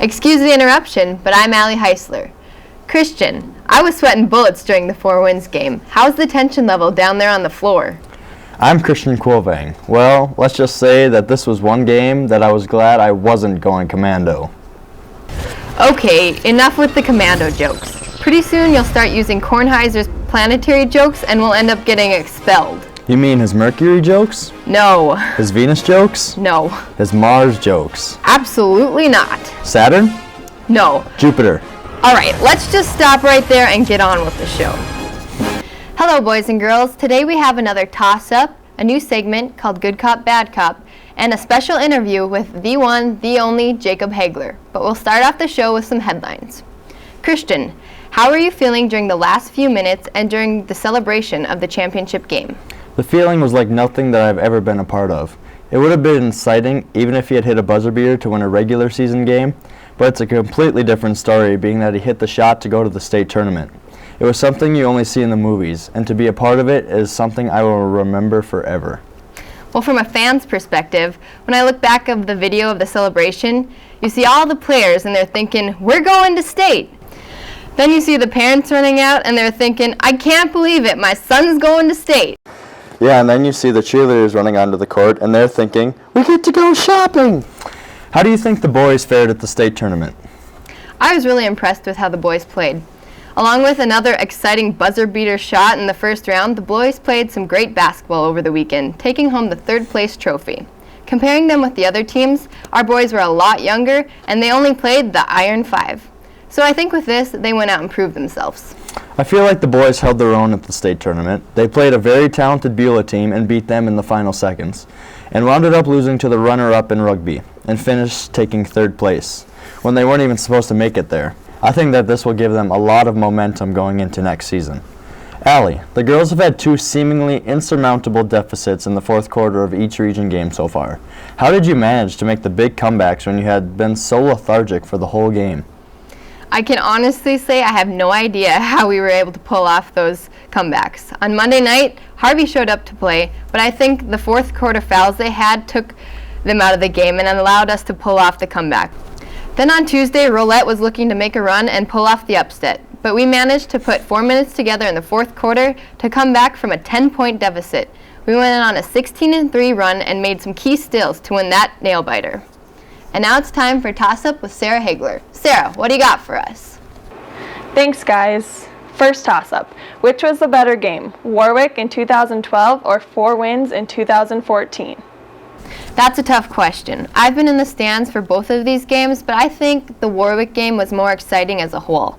Excuse the interruption, but I'm Allie Heisler. Christian, I was sweating bullets during the Four Winds game. How's the tension level down there on the floor? I'm Christian Quovang. Well, let's just say that this was one game that I was glad I wasn't going commando. Okay, enough with the commando jokes. Pretty soon you'll start using Kornheiser's planetary jokes and we'll end up getting expelled. You mean his Mercury jokes? No. His Venus jokes? No. His Mars jokes? Absolutely not. Saturn? No. Jupiter? Alright, let's just stop right there and get on with the show. Hello boys and girls, today we have another toss-up, a new segment called Good Cop, Bad Cop, and a special interview with the one, the only Jacob Hagler. But we'll start off the show with some headlines. Christian, how are you feeling during the last few minutes and during the celebration of the championship game? The feeling was like nothing that I've ever been a part of. It would have been exciting even if he had hit a buzzer beater to win a regular season game, but it's a completely different story being that he hit the shot to go to the state tournament. It was something you only see in the movies, and to be a part of it is something I will remember forever. Well, from a fan's perspective, when I look back of the video of the celebration, you see all the players and they're thinking, we're going to state. Then you see the parents running out and they're thinking, I can't believe it, my son's going to state. Yeah, and then you see the cheerleaders running onto the court and they're thinking, we get to go shopping! How do you think the boys fared at the state tournament? I was really impressed with how the boys played. Along with another exciting buzzer beater shot in the first round, the boys played some great basketball over the weekend, taking home the third place trophy. Comparing them with the other teams, our boys were a lot younger and they only played the Iron Five. So I think with this, they went out and proved themselves. I feel like the boys held their own at the state tournament. They played a very talented Beulah team and beat them in the final seconds, and wounded up losing to the runner-up in rugby, and finished taking third place, when they weren't even supposed to make it there. I think that this will give them a lot of momentum going into next season. Allie, the girls have had two seemingly insurmountable deficits in the fourth quarter of each region game so far. How did you manage to make the big comebacks when you had been so lethargic for the whole game? I can honestly say I have no idea how we were able to pull off those comebacks. On Monday night, Harvey showed up to play, but I think the fourth quarter fouls they had took them out of the game and allowed us to pull off the comeback. Then on Tuesday, Roulette was looking to make a run and pull off the upset, but we managed to put 4 minutes together in the fourth quarter to come back from a 10-point deficit. We went on a 16-3 run and made some key steals to win that nail-biter. And now it's time for Toss-Up with Sarah Hagler. Sarah, what do you got for us? Thanks, guys. First toss-up. Which was the better game, Warwick in 2012 or Four Winds in 2014? That's a tough question. I've been in the stands for both of these games, but I think the Warwick game was more exciting as a whole.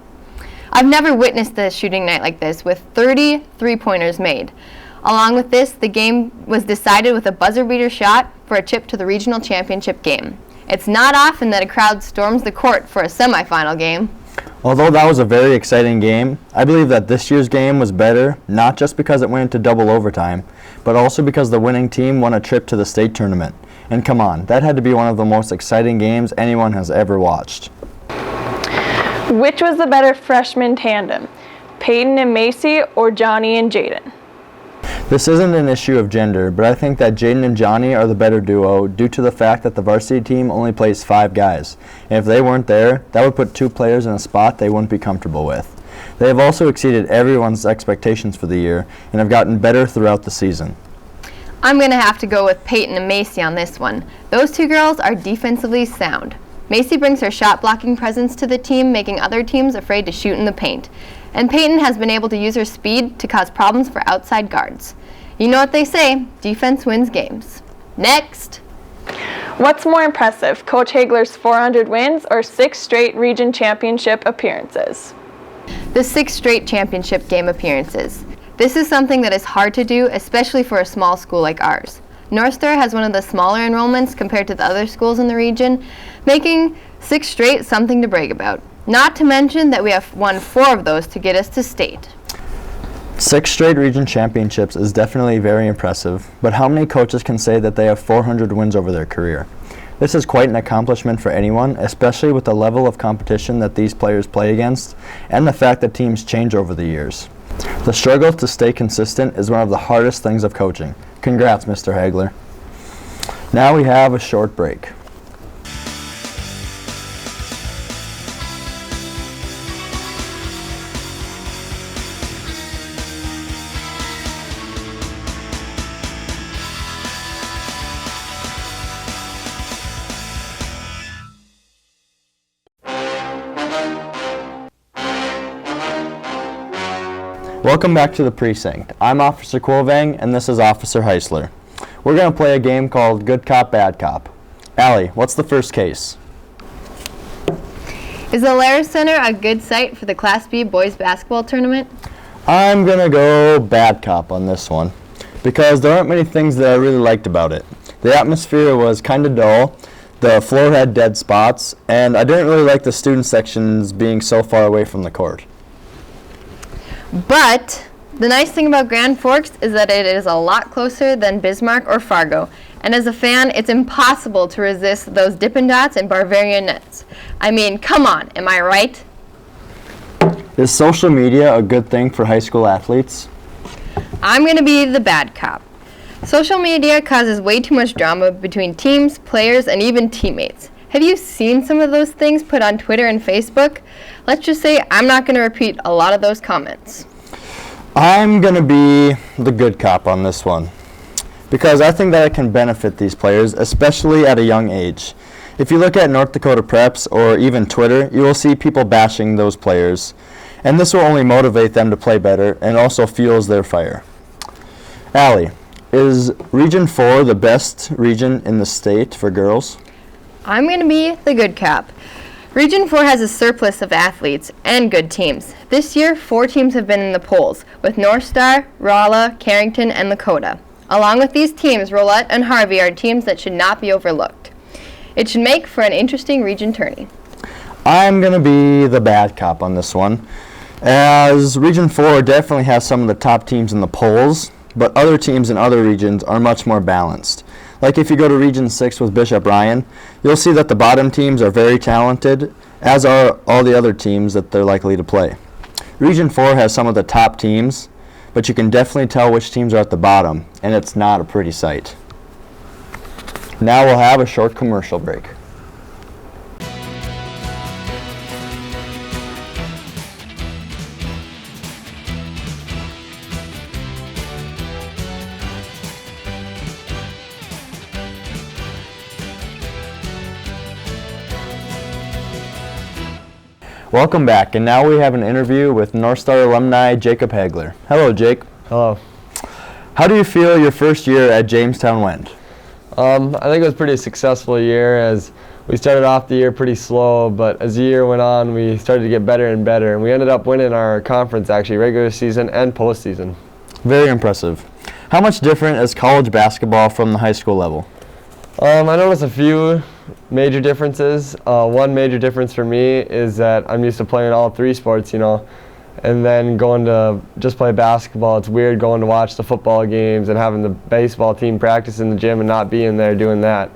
I've never witnessed a shooting night like this with 30 three-pointers made. Along with this, the game was decided with a buzzer beater shot for a chip to the regional championship game. It's not often that a crowd storms the court for a semifinal game. Although that was a very exciting game, I believe that this year's game was better, not just because it went into double overtime, but also because the winning team won a trip to the state tournament. And come on, that had to be one of the most exciting games anyone has ever watched. Which was the better freshman tandem, Peyton and Macy or Johnny and Jaden? This isn't an issue of gender, but I think that Jaden and Johnny are the better duo due to the fact that the varsity team only plays 5 guys. And if they weren't there, that would put 2 players in a spot they wouldn't be comfortable with. They have also exceeded everyone's expectations for the year and have gotten better throughout the season. I'm going to have to go with Peyton and Macy on this one. Those 2 girls are defensively sound. Macy brings her shot-blocking presence to the team, making other teams afraid to shoot in the paint. And Peyton has been able to use her speed to cause problems for outside guards. You know what they say, defense wins games. Next! What's more impressive, Coach Hagler's 400 wins or 6 straight region championship appearances? The 6 straight championship game appearances. This is something that is hard to do, especially for a small school like ours. North Star has one of the smaller enrollments compared to the other schools in the region, making 6 straight something to brag about. Not to mention that we have won 4 of those to get us to state. 6 straight region championships is definitely very impressive, but how many coaches can say that they have 400 wins over their career? This is quite an accomplishment for anyone, especially with the level of competition that these players play against, and the fact that teams change over the years. The struggle to stay consistent is one of the hardest things of coaching. Congrats, Mr. Hagler. Now we have a short break. Welcome back to the precinct. I'm Officer Quovang, and this is Officer Heisler. We're going to play a game called Good Cop, Bad Cop. Allie, what's the first case? Is the Lara Center a good site for the Class B boys basketball tournament? I'm going to go bad cop on this one because there aren't many things that I really liked about it. The atmosphere was kind of dull, the floor had dead spots, and I didn't really like the student sections being so far away from the court. But the nice thing about Grand Forks is that it is a lot closer than Bismarck or Fargo. And as a fan, it's impossible to resist those Dippin' Dots and Bavarian nets. I mean, come on, am I right? Is social media a good thing for high school athletes? I'm going to be the bad cop. Social media causes way too much drama between teams, players, and even teammates. Have you seen some of those things put on Twitter and Facebook? Let's just say I'm not going to repeat a lot of those comments. I'm going to be the good cop on this one because I think that it can benefit these players, especially at a young age. If you look at North Dakota Preps or even Twitter, you will see people bashing those players, and this will only motivate them to play better and also fuels their fire. Allie, is Region 4 the best region in the state for girls? I'm going to be the good cop. Region 4 has a surplus of athletes and good teams. This year, 4 teams have been in the polls, with North Star, Rolla, Carrington, and Lakota. Along with these teams, Rolette and Harvey are teams that should not be overlooked. It should make for an interesting region tourney. I'm going to be the bad cop on this one, as Region 4 definitely has some of the top teams in the polls, but other teams in other regions are much more balanced. Like if you go to Region 6 with Bishop Ryan, you'll see that the bottom teams are very talented, as are all the other teams that they're likely to play. Region 4 has some of the top teams, but you can definitely tell which teams are at the bottom, and it's not a pretty sight. Now we'll have a short commercial break. Welcome back, and now we have an interview with North Star alumni Jacob Hagler. Hello, Jake. Hello. How do you feel your first year at Jamestown went? I think it was a pretty successful year as we started off the year pretty slow, but as the year went on, we started to get better and better, and we ended up winning our conference, actually, regular season and postseason. Very impressive. How much different is college basketball from the high school level? I noticed a few major differences. One major difference for me is that I'm used to playing all 3 sports, and then going to just play basketball. It's weird going to watch the football games and having the baseball team practice in the gym and not being there doing that.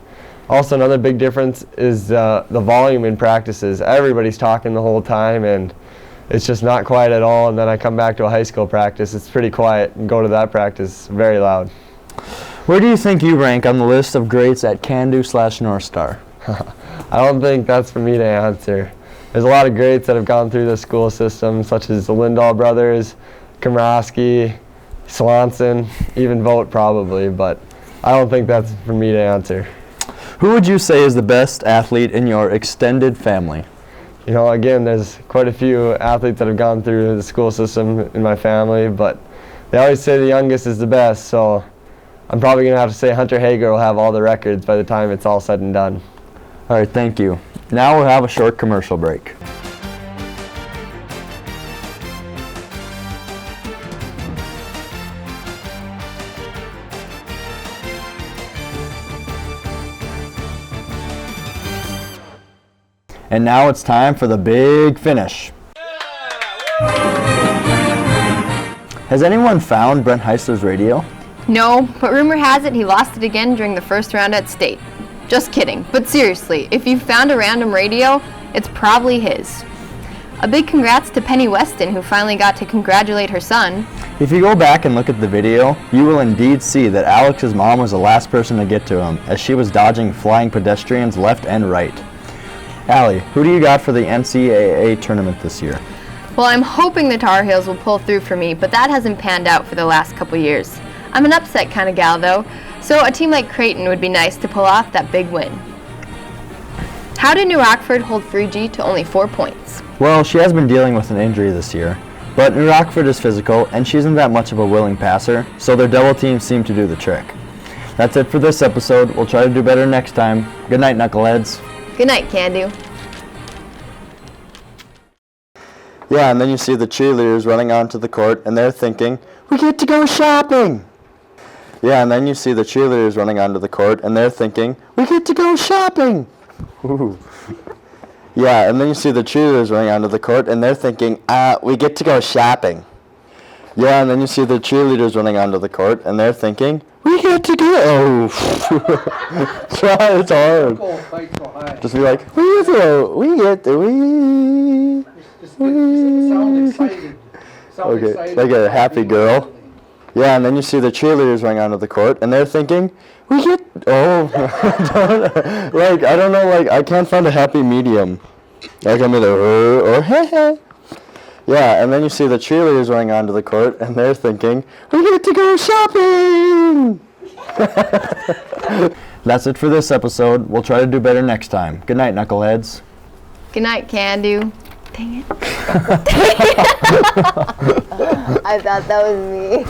Also, another big difference is the volume in practices. Everybody's talking the whole time, and it's just not quiet at all. And then I come back to a high school practice, it's pretty quiet, and go to that practice, very loud. Where do you think you rank on the list of greats at CanDo/North Star? I don't think that's for me to answer. There's a lot of greats that have gone through the school system, such as the Lindahl brothers, Komrosky, Swanson, even Vogt probably, but I don't think that's for me to answer. Who would you say is the best athlete in your extended family? Again, there's quite a few athletes that have gone through the school system in my family, but they always say the youngest is the best, so I'm probably going to have to say Hunter Hager will have all the records by the time it's all said and done. All right, thank you. Now we'll have a short commercial break. And now it's time for the big finish. Has anyone found Brent Heisler's radio? No, but rumor has it he lost it again during the first round at state. Just kidding, but seriously, if you found a random radio, it's probably his. A big congrats to Penny Weston, who finally got to congratulate her son. If you go back and look at the video, you will indeed see that Alex's mom was the last person to get to him, as she was dodging flying pedestrians left and right. Allie, who do you got for the NCAA tournament this year? Well, I'm hoping the Tar Heels will pull through for me, but that hasn't panned out for the last couple years. I'm an upset kind of gal, though, so a team like Creighton would be nice to pull off that big win. How did New Rockford hold 3G to only 4 points? Well, she has been dealing with an injury this year, But New Rockford is physical, and she isn't that much of a willing passer, so their double teams seem to do the trick. That's it for this episode. We'll try to do better next time. Good night, knuckleheads. Good night, Can-Do. Yeah, and then you see the cheerleaders running onto the court, and they're thinking, we get to go shopping! Yeah, and then you see the cheerleaders running onto the court, and they're thinking, we get to go shopping! Ooh. Yeah, and then you see the cheerleaders running onto the court, and they're thinking, we get to go shopping. Yeah, and then you see the cheerleaders running onto the court, and they're thinking, we get to go. Oh, try, it's hard. Just be like, we get to. Sound excited. Okay, like a happy girl. Yeah, and then you see the cheerleaders running onto the court, and they're thinking, we get. Oh, like I don't know, like I can't find a happy medium. Like I'm either or heh. Yeah, and then you see the cheerleaders running onto the court, and they're thinking, we get to go shopping! That's it for this episode. We'll try to do better next time. Good night, knuckleheads. Good night, Can-Do. Dang it. I thought that was me.